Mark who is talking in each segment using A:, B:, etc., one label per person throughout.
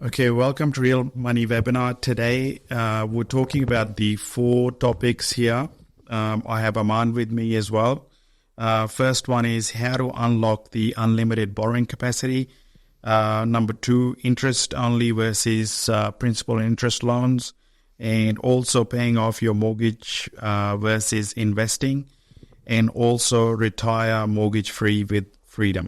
A: Okay, welcome to Real Money webinar. Today, we're talking about the 4 topics here. I have Aman with me as well. First one is how to unlock the unlimited borrowing capacity. Number 2, interest only versus principal and interest loans, and also paying off your mortgage versus investing, and also retire mortgage free with freedom.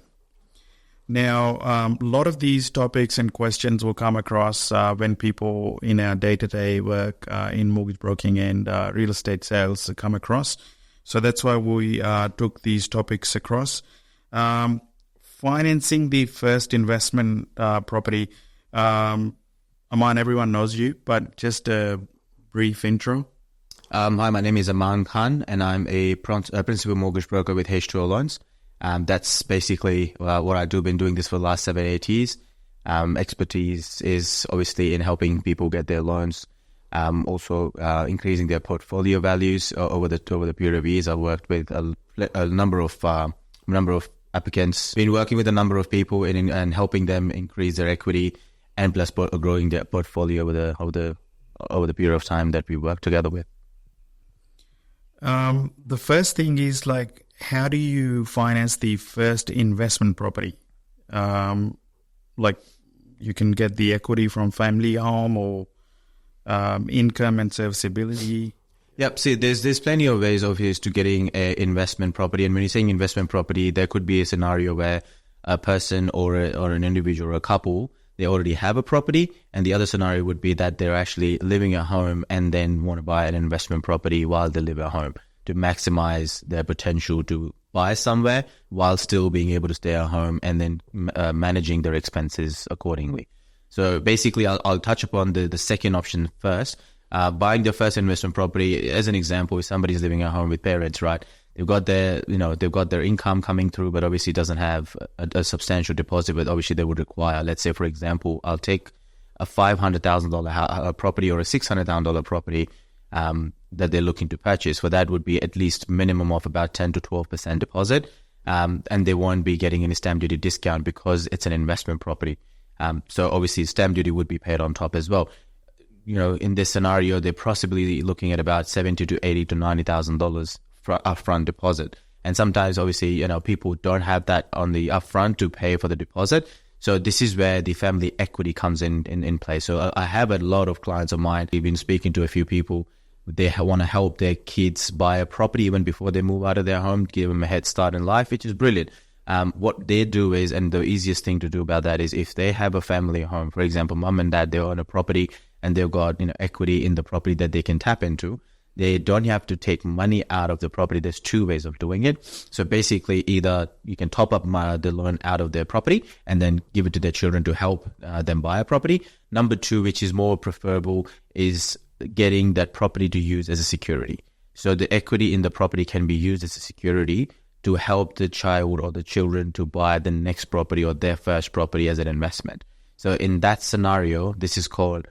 A: Now, a lot of these topics and questions will come across when people in our day-to-day work in mortgage broking and real estate sales come across. So that's why we took these topics across. Financing the first investment property. Aman, everyone knows you, but just a brief intro.
B: Hi, my name is Aman Khan, and I'm a principal mortgage broker with H2O Loans. That's basically what I do. Been doing this for the last 7-8 years. Expertise is obviously in helping people get their loans, also increasing their portfolio values over the period of years. I've worked with a number of applicants. Been working with a number of people and helping them increase their equity and plus growing their portfolio over the period of time that we work together with.
A: The first thing is how do you finance the first investment property? You can get the equity from family home or income and serviceability.
B: Yep. See, there's plenty of ways to getting an investment property. And when you're saying investment property, there could be a scenario where a person or an individual or a couple, they already have a property. And the other scenario would be that they're actually living at home and then want to buy an investment property while they live at home, to maximize their potential to buy somewhere while still being able to stay at home and then managing their expenses accordingly. So basically, I'll touch upon the second option first. Buying their first investment property, as an example, if somebody's living at home with parents, right? They've got their income coming through, but obviously doesn't have a substantial deposit, but obviously they would require, let's say, for example, I'll take a $500,000 property or a $600,000 property that they're looking to purchase. For that would be at least minimum of about 10 to 12% deposit, and they won't be getting any stamp duty discount because it's an investment property. So obviously stamp duty would be paid on top as well. In this scenario, they're possibly looking at about $70 to $80 to $90,000 for upfront deposit. And sometimes obviously, people don't have that on the upfront to pay for the deposit. So this is where the family equity comes in play. So I have a lot of clients of mine. We've been speaking to a few people. They want to help their kids buy a property even before they move out of their home, give them a head start in life, which is brilliant. What they do is, and the easiest thing to do about that is, if they have a family home, for example, mom and dad, they own a property and they've got equity in the property that they can tap into. They don't have to take money out of the property. There's 2 ways of doing it. So basically, either you can top up the loan out of their property and then give it to their children to help them buy a property. Number 2, which is more preferable, is getting that property to use as a security. So the equity in the property can be used as a security to help the child or the children to buy the next property or their first property as an investment. So in that scenario, this is called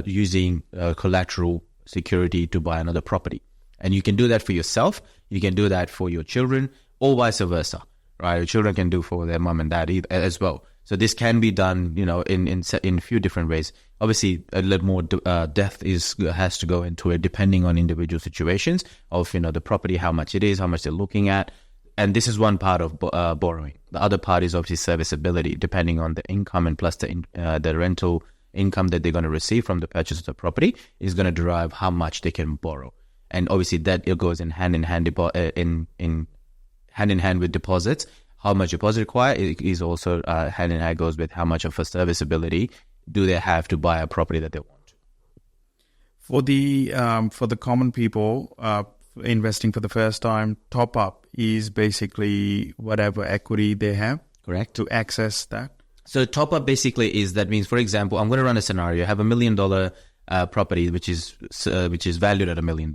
B: using collateral security to buy another property. And you can do that for yourself, you can do that for your children, or vice versa, right? Your children can do for their mom and dad as well. So this can be done, in a few different ways. Obviously, a little more depth has to go into it, depending on individual situations of the property, how much it is, how much they're looking at, and this is one part of borrowing. The other part is obviously serviceability, depending on the income and plus the rental income that they're going to receive from the purchase of the property is going to derive how much they can borrow. And obviously that it goes in hand in hand with deposits. How much deposit required is also hand in hand goes with how much of a serviceability do they have to buy a property that they want to.
A: For the common people investing for the first time, top up is basically whatever equity they have.
B: Correct.
A: To access that.
B: So top up basically is, that means, for example, I'm going to run a scenario. I have $1 million property which is valued at $1 million.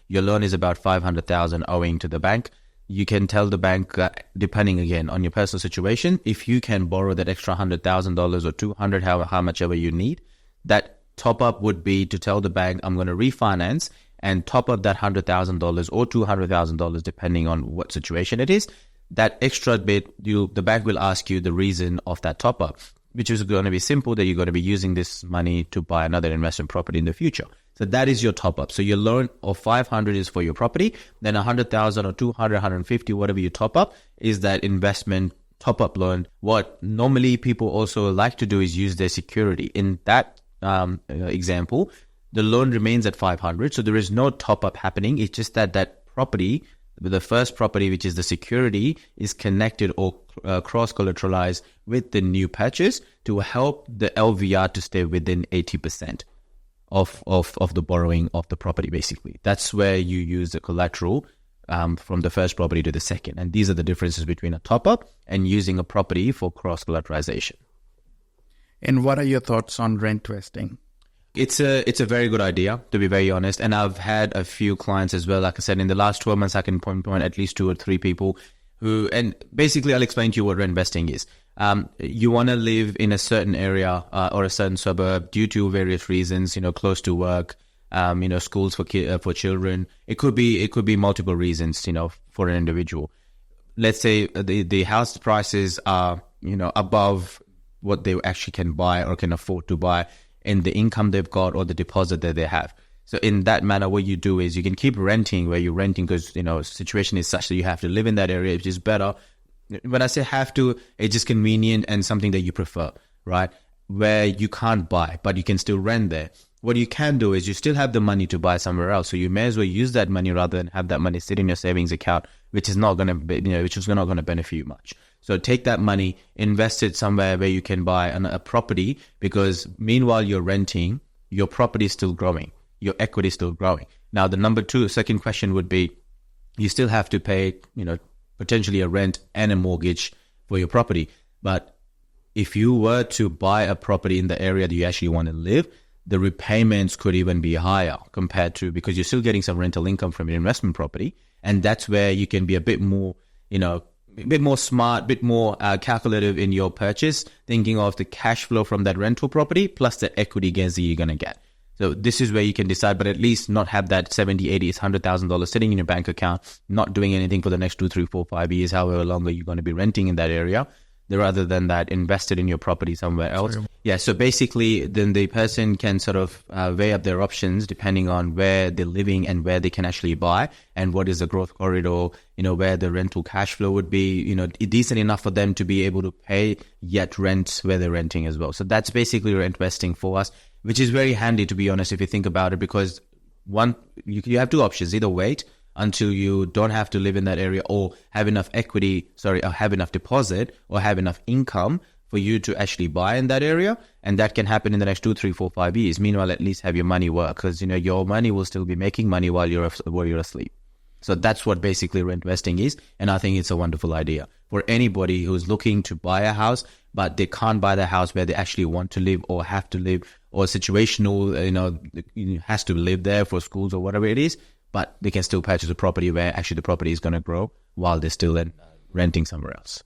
B: Your loan is about $500,000 owing to the bank. You can tell the bank, depending again on your personal situation, if you can borrow that extra $100,000 or $200,000, how much ever you need, that top up would be to tell the bank, I'm going to refinance and top up that $100,000 or $200,000, depending on what situation it is. That extra bit, the bank will ask you the reason of that top up. which is going to be simple, that you're going to be using this money to buy another investment property in the future. So that is your top up. So your loan of 500 is for your property, then 100,000 or 200, 150, whatever you top up is that investment top up loan. What normally people also like to do is use their security. In that example, the loan remains at 500. So there is no top up happening. It's just that property, the first property, which is the security, is connected or cross collateralized with the new purchase to help the LVR to stay within 80% of the borrowing of the property. Basically, that's where you use the collateral from the first property to the second. And these are the differences between a top up and using a property for cross collateralization.
A: And what are your thoughts on rent vesting?
B: It's a very good idea, to be very honest. And I've had a few clients as well. Like I said, in the last 12 months, I can point at least 2 or 3 people who, and basically I'll explain to you what rent vesting is. You want to live in a certain area or a certain suburb due to various reasons, close to work, schools for children. It could be multiple reasons, for an individual. Let's say the house prices are, above what they actually can buy or can afford to buy, and the income they've got or the deposit that they have. So in that manner, what you do is you can keep renting where you're renting because, situation is such that you have to live in that area, which is better. When I say have to, it's just convenient and something that you prefer, right? Where you can't buy, but you can still rent there. What you can do is you still have the money to buy somewhere else. So you may as well use that money rather than have that money sit in your savings account, which is not going to be, which is not going to benefit you much. So take that money, invest it somewhere where you can buy a property, because meanwhile you're renting, your property is still growing, your equity is still growing. Now the second question would be, you still have to pay, potentially a rent and a mortgage for your property. But if you were to buy a property in the area that you actually want to live, the repayments could even be higher compared to, because you're still getting some rental income from your investment property. And that's where you can be a bit more, a bit more smart, a bit more calculative in your purchase, thinking of the cash flow from that rental property plus the equity gains that you're going to get. So this is where you can decide, but at least not have that 70, 80, $100,000 sitting in your bank account, not doing anything for the next 2, 3, 4, 5 years, however long you're going to be renting in that area, rather than that invested in your property somewhere else. Sorry. Yeah, so basically then the person can sort of weigh up their options depending on where they're living and where they can actually buy and what is the growth corridor, where the rental cash flow would be, decent enough for them to be able to pay yet rent where they're renting as well. So that's basically rent vesting for us, which is very handy, to be honest, if you think about it, because one, you have 2 options: either wait until you don't have to live in that area, or have enough or have enough deposit or have enough income for you to actually buy in that area. And that can happen in the next 2, 3, 4, 5 years. Meanwhile, at least have your money work, because, your money will still be making money while you're asleep. So that's what basically rent vesting is. And I think it's a wonderful idea for anybody who's looking to buy a house, but they can't buy the house where they actually want to live or have to live, or situational, has to live there for schools or whatever it is, but they can still purchase a property where actually the property is going to grow while they're still renting somewhere else.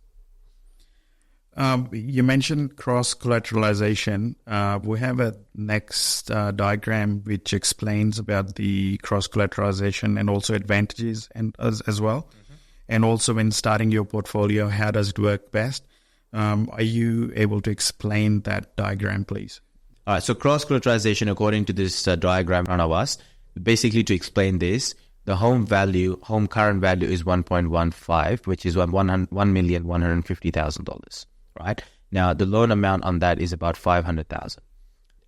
A: You mentioned cross-collateralization. We have a next diagram which explains about the cross-collateralization and also advantages and as well. Mm-hmm. And also when starting your portfolio, how does it work best? Are you able to explain that diagram, please?
B: All right, so cross-collateralization, according to this diagram in front of us, basically to explain this, the home current value is 1.15, which is $1,150,000, right? Now, the loan amount on that is about $500,000.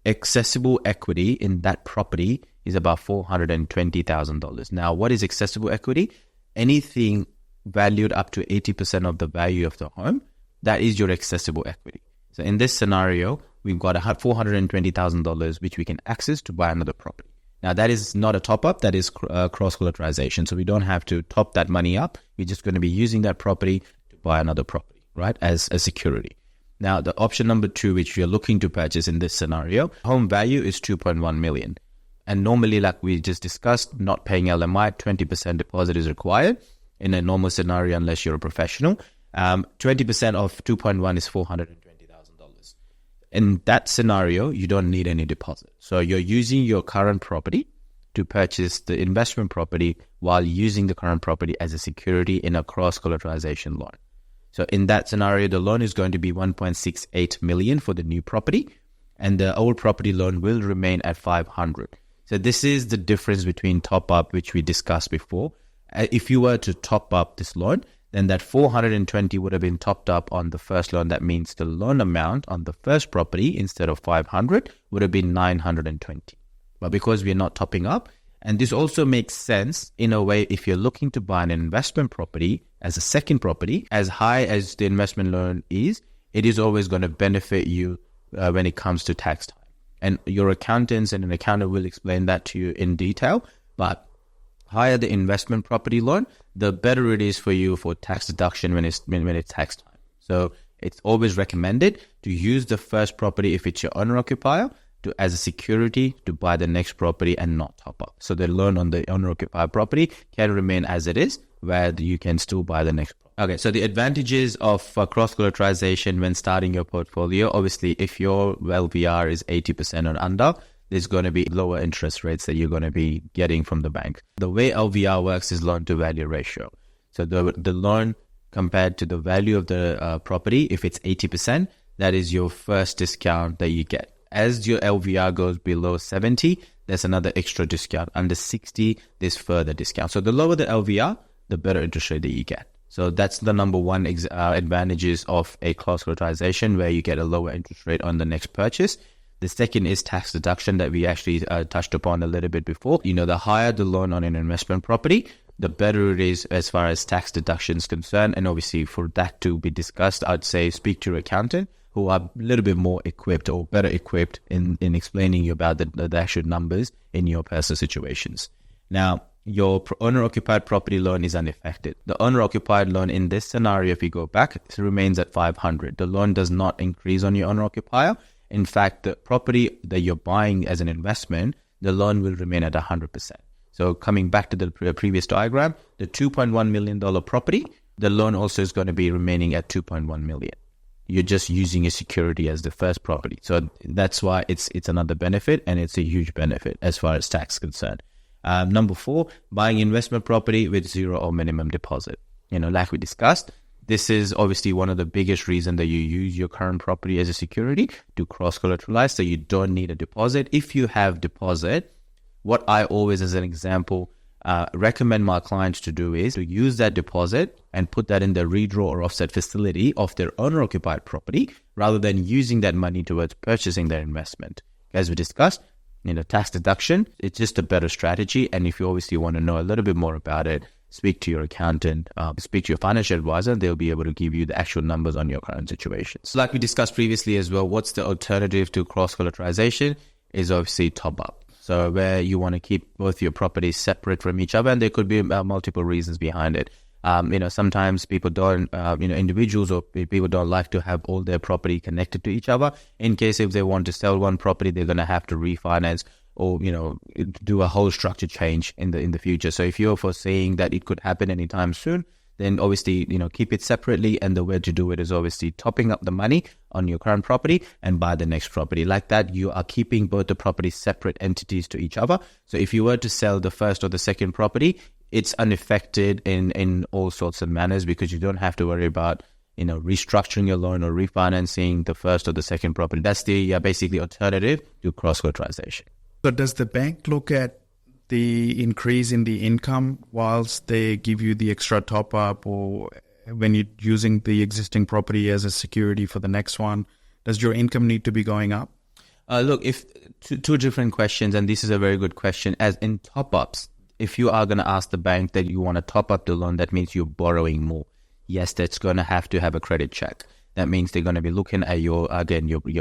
B: Accessible equity in that property is about $420,000. Now, what is accessible equity? Anything valued up to 80% of the value of the home, that is your accessible equity. So in this scenario, we've got $420,000 which we can access to buy another property. Now, that is not a top-up, that is cross-collateralization. So we don't have to top that money up. We're just going to be using that property to buy another property, right, as a security. Now, the option number 2, which we are looking to purchase in this scenario, home value is $2.1 million. And normally, like we just discussed, not paying LMI, 20% deposit is required in a normal scenario unless you're a professional. 20% of 2.1 is $420,000. In that scenario, you don't need any deposit. So you're using your current property to purchase the investment property while using the current property as a security in a cross-collateralization loan. So in that scenario, the loan is going to be 1.68 million for the new property, and the old property loan will remain at 500. So this is the difference between top up, which we discussed before. If you were to top up this loan, then that 420 would have been topped up on the first loan. That means the loan amount on the first property instead of 500 would have been 920. But because we're not topping up, and this also makes sense in a way if you're looking to buy an investment property as a second property, as high as the investment loan is, it is always going to benefit you when it comes to tax time. And your accountants and an accountant will explain that to you in detail. But higher the investment property loan, the better it is for you for tax deduction when it's tax time. So it's always recommended to use the first property if it's your owner occupier as a security to buy the next property and not top up. So the loan on the owner occupied property can remain as it is, where you can still buy the next property. Okay, so the advantages of cross collateralization when starting your portfolio, obviously if your LVR is 80% or under, there's going to be lower interest rates that you're going to be getting from the bank. The way LVR works is loan to value ratio. So the loan compared to the value of the property, if it's 80%, that is your first discount that you get. As your LVR goes below 70, there's another extra discount. Under 60, there's further discount. So the lower the LVR, the better interest rate that you get. So that's the number one advantages of a cross collateralization, where you get a lower interest rate on the next purchase. The second is tax deduction that we actually touched upon a little bit before. The higher the loan on an investment property, the better it is as far as tax deduction is concerned. And obviously for that to be discussed, I'd say speak to your accountant who are a little bit more equipped or better equipped in explaining you about the actual numbers in your personal situations. Now, your owner-occupied property loan is unaffected. The owner-occupied loan in this scenario, if you go back, it remains at 500. The loan does not increase on your owner-occupier. In fact, the property that you're buying as an investment, the loan will remain at 100%. So coming back to the previous diagram, the $2.1 million property, the loan also is going to be remaining at $2.1 million. You're just using a security as the first property. So that's why it's another benefit, and it's a huge benefit as far as tax is concerned. Number 4, buying investment property with zero or minimum deposit. Like we discussed, this is obviously one of the biggest reasons that you use your current property as a security to cross-collateralize, so you don't need a deposit. If you have deposit, what I always, as an example, recommend my clients to do is to use that deposit and put that in the redraw or offset facility of their owner-occupied property, rather than using that money towards purchasing their investment. As we discussed, tax deduction, it's just a better strategy. And if you obviously want to know a little bit more about it, speak to your accountant, speak to your financial advisor, they'll be able to give you the actual numbers on your current situation. So like we discussed previously as well, what's the alternative to cross-collateralization is obviously top up. So where you want to keep both your properties separate from each other, and there could be multiple reasons behind it. Sometimes people don't, individuals or people don't like to have all their property connected to each other. In case if they want to sell one property, they're going to have to refinance or, do a whole structure change in the future. So if you're foreseeing that it could happen anytime soon, then obviously, keep it separately. And the way to do it is obviously topping up the money on your current property and buy the next property. Like that, you are keeping both the properties separate entities to each other. So if you were to sell the first or the second property, it's unaffected in all sorts of manners, because you don't have to worry about, restructuring your loan or refinancing the first or the second property. That's the basically alternative to cross-collateralization.
A: So does the bank look at the increase in the income whilst they give you the extra top up, or when you're using the existing property as a security for the next one, does your income need to be going up?
B: Look, if two different questions, and this is a very good question. As in top-ups, if you are going to ask the bank that you want to top up the loan, that means you're borrowing more. Yes, that's going to have a credit check. That means they're going to be looking at your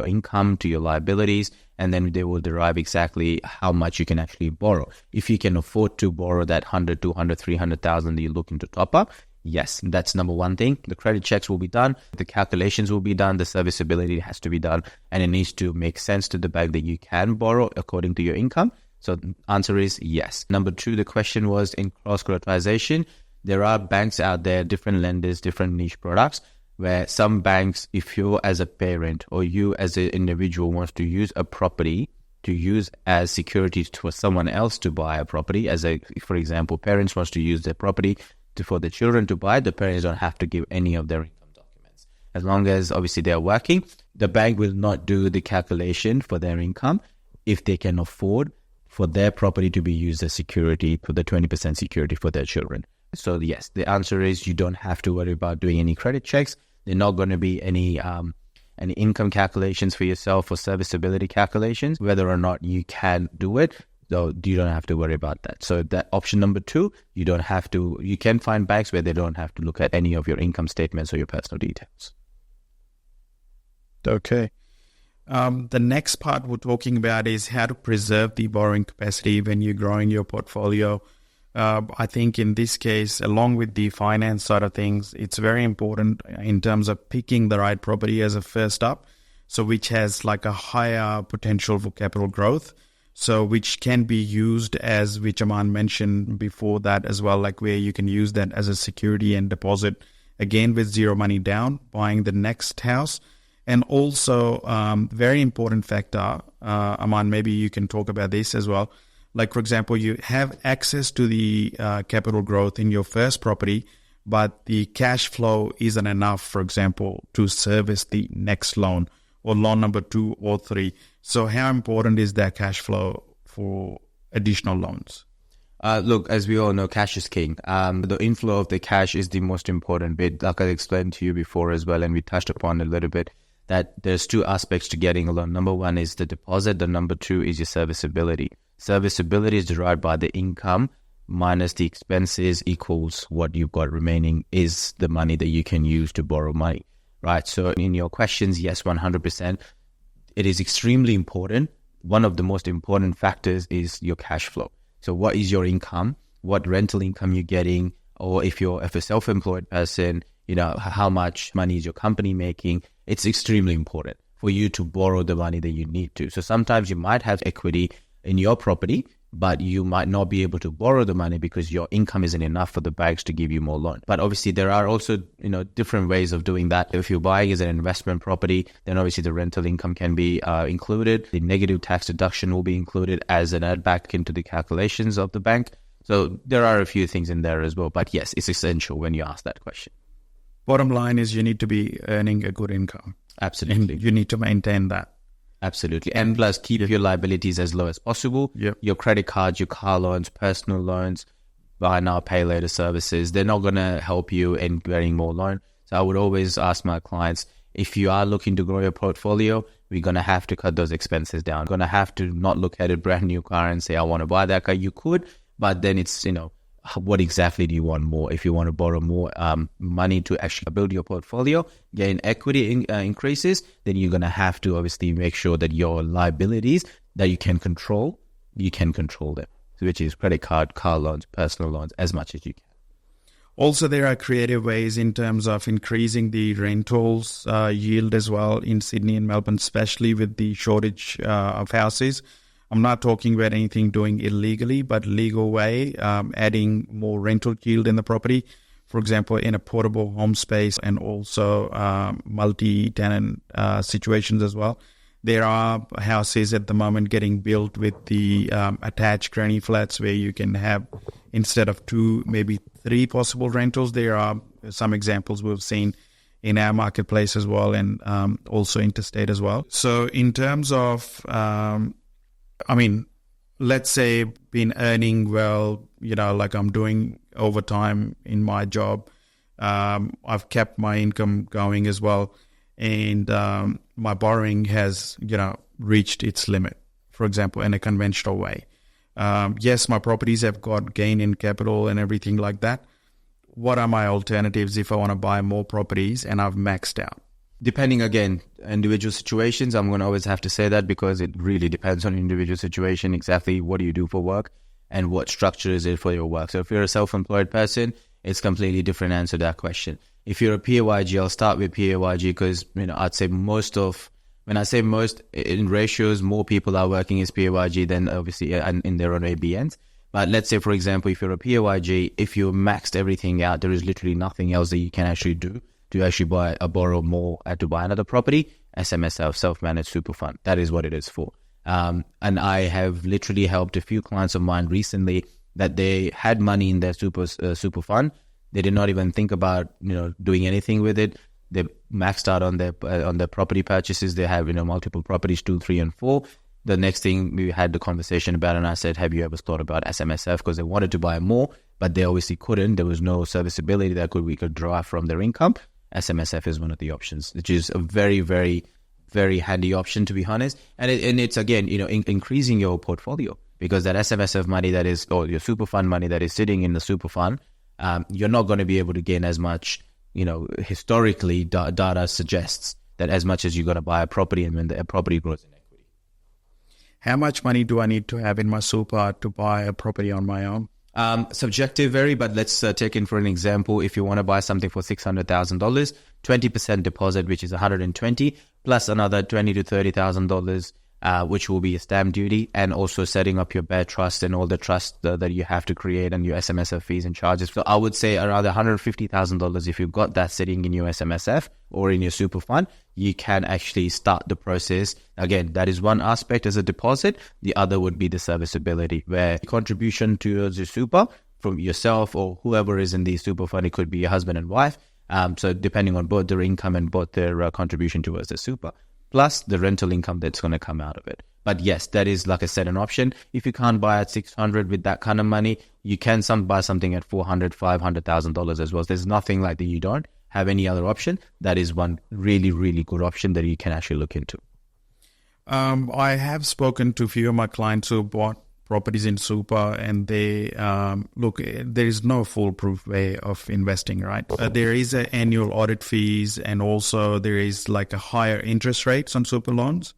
B: income to your liabilities, and then they will derive exactly how much you can actually borrow. If you can afford to borrow that 100, 200, 300,000 that you're looking to top up, yes, that's number one thing. The credit checks will be done, the calculations will be done, the serviceability has to be done, and it needs to make sense to the bank that you can borrow according to your income. So the answer is yes. Number 2, the question was in cross-collateralization. There are banks out there, different lenders, different niche products, where some banks, if you as a parent or you as an individual wants to use a property to use as securities for someone else to buy a property, for example, parents wants to use their property for the children to buy, the parents don't have to give any of their income off. as long as obviously they're working, the bank will not do the calculation for their income if they can afford for their property to be used as security for the 20% security for their children. So yes, the answer is you don't have to worry about doing any credit checks. They're not going to be any income calculations for yourself or serviceability calculations, whether or not you can do it. So you don't have to worry about that. So that option number 2, you can find banks where they don't have to look at any of your income statements or your personal details.
A: Okay. The next part we're talking about is how to preserve the borrowing capacity when you're growing your portfolio. I think in this case, along with the finance side of things, it's very important in terms of picking the right property as a first up. So which has like a higher potential for capital growth. So which can be used as, which Aman mentioned before that as well, like where you can use that as a security and deposit, again with zero money down, buying the next house. And also, very important factor, Aman, maybe you can talk about this as well. Like, for example, you have access to the capital growth in your first property, but the cash flow isn't enough, for example, to service the next loan or loan number 2 or 3. So how important is that cash flow for additional loans?
B: Look, as we all know, cash is king. The inflow of the cash is the most important bit, like I explained to you before as well, and we touched upon it a little bit, that there's 2 aspects to getting a loan. Number 1 is the deposit. The number 2 is your serviceability. Serviceability is derived by the income minus the expenses equals what you've got remaining is the money that you can use to borrow money, right? So in your questions, yes, 100%. It is extremely important. One of the most important factors is your cash flow. So what is your income? What rental income you're getting? Or if you're a self-employed person, how much money is your company making? It's extremely important for you to borrow the money that you need to. So sometimes you might have equity in your property, but you might not be able to borrow the money because your income isn't enough for the banks to give you more loan. But obviously there are also, different ways of doing that. If you're buying as an investment property, then obviously the rental income can be included. The negative tax deduction will be included as an add back into the calculations of the bank. So there are a few things in there as well. But yes, it's essential when you ask that question.
A: Bottom line is you need to be earning a good income.
B: Absolutely.
A: And you need to maintain that.
B: Absolutely. And plus keep your liabilities as low as possible.
A: Yep.
B: Your credit cards, your car loans, personal loans, buy now, pay later services, they're not going to help you in getting more loan. So I would always ask my clients, if you are looking to grow your portfolio, we're going to have to cut those expenses down. We're going to have to not look at a brand new car and say, I want to buy that car. You could, but then it's, what exactly do you want more? If you want to borrow more money to actually build your portfolio, gain equity increases, then you're going to have to obviously make sure that your liabilities that you can control them, which is credit card, car loans, personal loans, as much as you can.
A: Also, there are creative ways in terms of increasing the rentals yield as well in Sydney and Melbourne, especially with the shortage of houses. I'm not talking about anything doing illegally, but legal way, adding more rental yield in the property. For example, in a portable home space and also multi-tenant situations as well. There are houses at the moment getting built with the attached granny flats where you can have, instead of 2, maybe 3 possible rentals. There are some examples we've seen in our marketplace as well, and also interstate as well. So in terms of let's say been earning well, like I'm doing overtime in my job. I've kept my income going as well. And my borrowing has, reached its limit, for example, in a conventional way. Yes, my properties have got gain in capital and everything like that. What are my alternatives if I want to buy more properties and I've maxed out?
B: Depending, again, individual situations, I'm going to always have to say that because it really depends on individual situation, exactly what do you do for work and what structure is it for your work. So if you're a self-employed person, it's completely different answer to that question. If you're a PAYG, I'll start with PAYG because, I'd say when I say most, in ratios, more people are working as PAYG than obviously in their own ABNs. But let's say, for example, if you're a PAYG, if you maxed everything out, there is literally nothing else that you can actually do to actually borrow more to buy another property. SMSF, self-managed super fund. That is what it is for. And I have literally helped a few clients of mine recently that they had money in their super fund. They did not even think about doing anything with it. They're maxed out on their property purchases. They have multiple properties, 2, 3, and 4. The next thing we had the conversation about, and I said, have you ever thought about SMSF? Because they wanted to buy more, but they obviously couldn't. There was no serviceability that we could derive from their income. SMSF is one of the options, which is a very, very, very handy option, to be honest. And it's again, increasing your portfolio, because that SMSF money that is, or your super fund money that is sitting in the super fund, you're not going to be able to gain as much. Historically, data suggests that as much as you're going to buy a property, and when the property grows in equity.
A: How much money do I need to have in my super to buy a property on my own?
B: Subjective vary, but let's take in for an example. If you want to buy something for $600,000, 20% deposit, which is $120, plus another $20,000 to $30,000, which will be a stamp duty, and also setting up your bare trust and all the trust that you have to create, and your SMSF fees and charges. So I would say around $150,000, if you've got that sitting in your SMSF or in your super fund, you can actually start the process. Again, that is one aspect as a deposit. The other would be the serviceability, where contribution towards your super from yourself or whoever is in the super fund, it could be your husband and wife. So depending on both their income and both their contribution towards the super, plus the rental income that's going to come out of it. But yes, that is, like I said, an option. If you can't buy at 600 with that kind of money, you can buy something at $400,000, $500,000 as well. There's nothing like that you don't have any other option. That is one really, really good option that you can actually look into.
A: I have spoken to a few of my clients who bought properties in super, and they look, there is no foolproof way of investing, right? There is an annual audit fees, and also there is like a higher interest rates on super loans.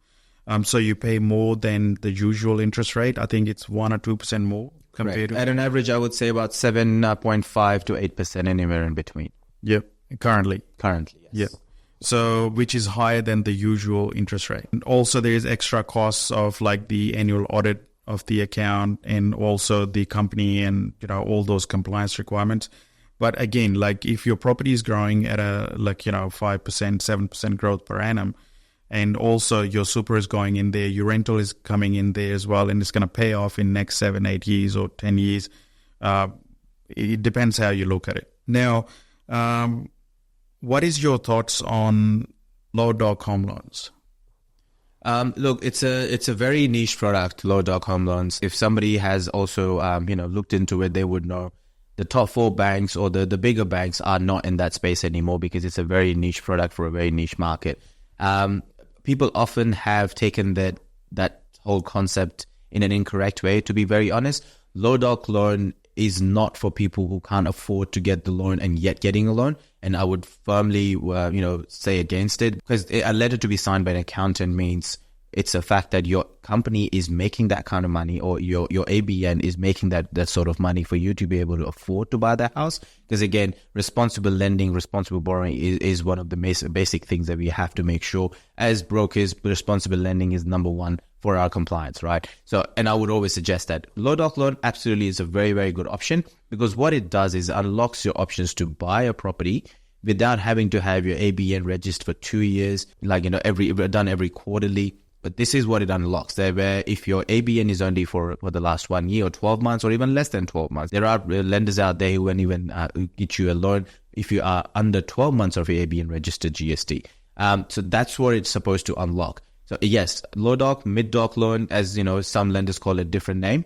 A: So you pay more than the usual interest rate. I think it's 1 or 2% more compared to...
B: At an average, I would say about 7.5 to 8%, anywhere in between.
A: Yep, currently,
B: yes.
A: Yep. So, which is higher than the usual interest rate. And also there is extra costs of like the annual audit of the account, and also the company, and all those compliance requirements. But again, like if your property is growing at a 5%, 7% growth per annum, and also your super is going in there, your rental is coming in there as well, and it's going to pay off in next 7, 8 years or 10 years. It depends how you look at it. Now, what is your thoughts on LowDo home loans?
B: Look, it's a very niche product, LowDo home loans. If somebody has also looked into it, they would know the top 4 banks or the bigger banks are not in that space anymore, because it's a very niche product for a very niche market. People often have taken that whole concept in an incorrect way. To be very honest, LowDo loan is not for people who can't afford to get the loan and yet getting a loan. And I would firmly, say against it, because a letter to be signed by an accountant means it's a fact that your company is making that kind of money, or your ABN is making that sort of money for you to be able to afford to buy that house. Because again, responsible lending, responsible borrowing is one of the basic things that we have to make sure as brokers. Responsible lending is number one for our compliance, right? So, and I would always suggest that LowDo loan absolutely is a very, very good option, because what it does is unlocks your options to buy a property without having to have your ABN registered for 2 years, every quarterly. But this is what it unlocks there, where if your ABN is only for the last 1 year or 12 months or even less than 12 months, there are lenders out there who won't even get you a loan if you are under 12 months of your ABN registered GST. So that's what it's supposed to unlock. So yes, LowDo, mid-doc loan, as some lenders call it different name,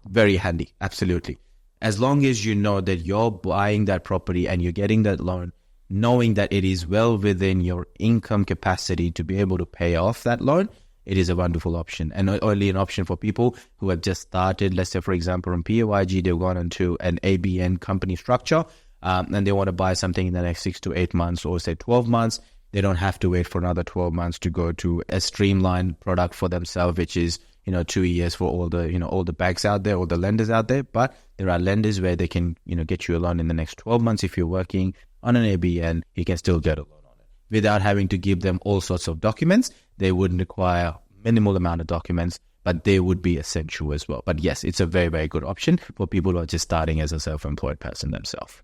B: very handy, absolutely. As long as you know that you're buying that property and you're getting that loan, knowing that it is well within your income capacity to be able to pay off that loan, it is a wonderful option, and not only an option for people who have just started. Let's say, for example, on PAYG, they've gone into an ABN company structure, and they want to buy something in the next 6 to 8 months, or say 12 months. They don't have to wait for another 12 months to go to a streamlined product for themselves, which is 2 years for all the banks out there, all the lenders out there. But there are lenders where they can get you a loan in the next 12 months. If you're working on an ABN, you can still get a loan on it without having to give them all sorts of documents. They wouldn't require minimal amount of documents, but they would be essential as well. But yes, it's a very, very good option for people who are just starting as a self-employed person themselves.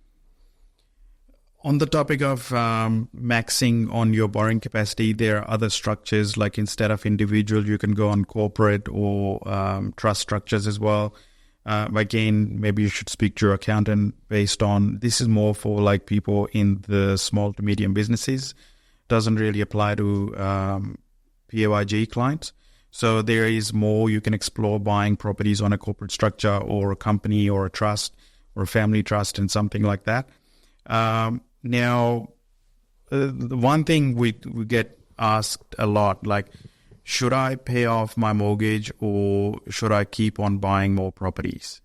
A: On the topic of maxing on your borrowing capacity, there are other structures, like instead of individual, you can go on corporate or trust structures as well. Again, maybe you should speak to your accountant based on, this is more for like people in the small to medium businesses. Doesn't really apply to PAYG clients. So there is more you can explore buying properties on a corporate structure or a company or a trust or a family trust and something like that. Now, the one thing we get asked a lot, like, should I pay off my mortgage or should I keep on buying more properties?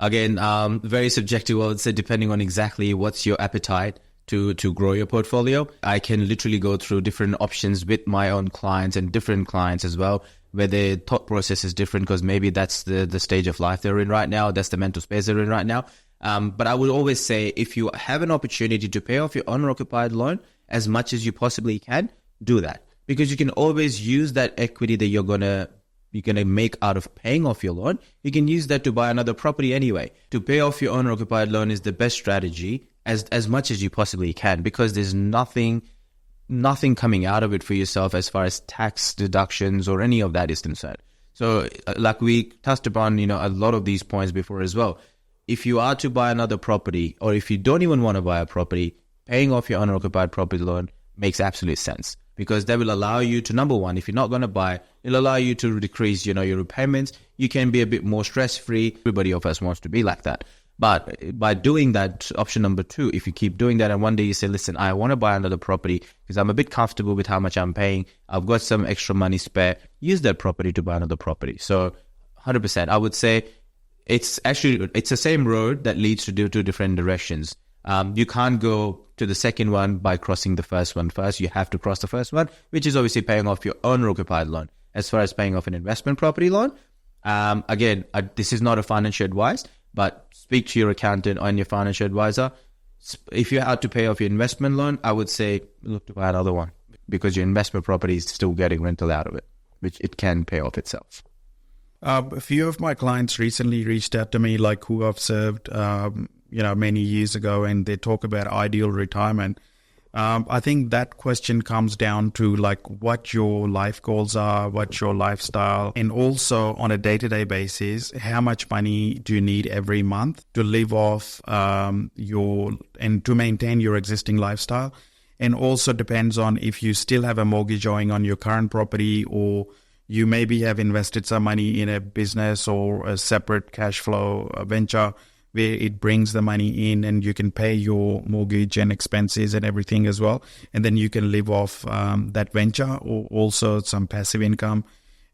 B: Again, very subjective, I would say, depending on exactly what's your appetite to grow your portfolio. I can literally go through different options with my own clients and different clients as well, where their thought process is different because maybe that's the stage of life they're in right now. That's the mental space they're in right now. But I would always say, if you have an opportunity to pay off your owner-occupied loan as much as you possibly can, do that. Because you can always use that equity that you're gonna make out of paying off your loan. You can use that to buy another property anyway. To pay off your owner-occupied loan is the best strategy as much as you possibly can, because there's nothing coming out of it for yourself as far as tax deductions or any of that is concerned. So like we touched upon, a lot of these points before as well. If you are to buy another property, or if you don't even want to buy a property, paying off your owner-occupied property loan makes absolute sense, because that will allow you to, number one, if you're not going to buy, it'll allow you to decrease, your repayments. You can be a bit more stress-free. Everybody of us wants to be like that. But by doing that, option number two, if you keep doing that and one day you say, listen, I want to buy another property because I'm a bit comfortable with how much I'm paying, I've got some extra money spare, use that property to buy another property. So 100%, I would say it's the same road that leads to two different directions. You can't go to the second one by crossing the first one first. You have to cross the first one, which is obviously paying off your owner-occupied loan. As far as paying off an investment property loan, again, this is not a financial advice, but speak to your accountant and your financial advisor. If you're out to pay off your investment loan, I would say look to buy another one, because your investment property is still getting rental out of it, which it can pay off itself.
A: A few of my clients recently reached out to me, like who I've served, many years ago, and they talk about ideal retirement. I think that question comes down to like what your life goals are, what's your lifestyle, and also on a day-to-day basis, how much money do you need every month to live off and to maintain your existing lifestyle. And also depends on if you still have a mortgage owing on your current property, or you maybe have invested some money in a business or a separate cash flow venture where it brings the money in and you can pay your mortgage and expenses and everything as well. And then you can live off that venture, or also some passive income.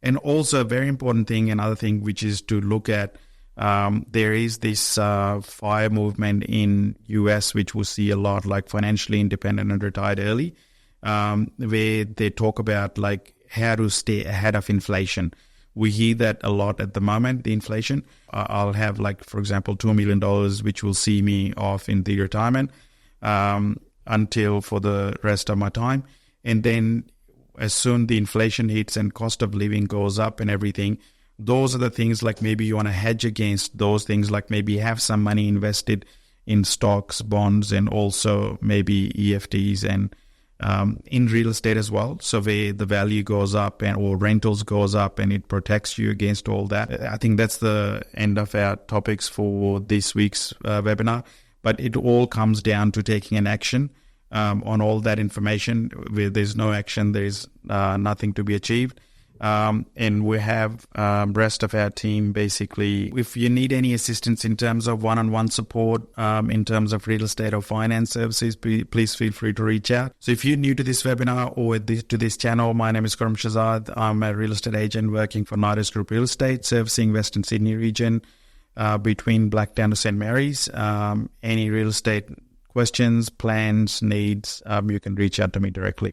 A: And also a very important thing, another thing, which is to look at, there is this FIRE movement in US, which we'll see a lot, like financially independent and retired early, where they talk about like how to stay ahead of inflation. We hear that a lot at the moment, the inflation. I'll have, like, for example, $2 million, which will see me off in the retirement until for the rest of my time. And then as soon the inflation hits and cost of living goes up and everything, those are the things like maybe you want to hedge against those things, like maybe have some money invested in stocks, bonds, and also maybe EFTs and in real estate as well. So where the value goes up or rentals goes up, and it protects you against all that. I think that's the end of our topics for this week's webinar. But it all comes down to taking an action on all that information. Where there's no action, there's nothing to be achieved. And we have rest of our team, basically, if you need any assistance in terms of one-on-one support, in terms of real estate or finance services, please feel free to reach out. So if you're new to this webinar or to this channel, my name is Khurram Shehzad. I'm a real estate agent working for NIDUS Group Real Estate, servicing Western Sydney region between Blacktown to St. Mary's. Any real estate questions, plans, needs, you can reach out to me directly.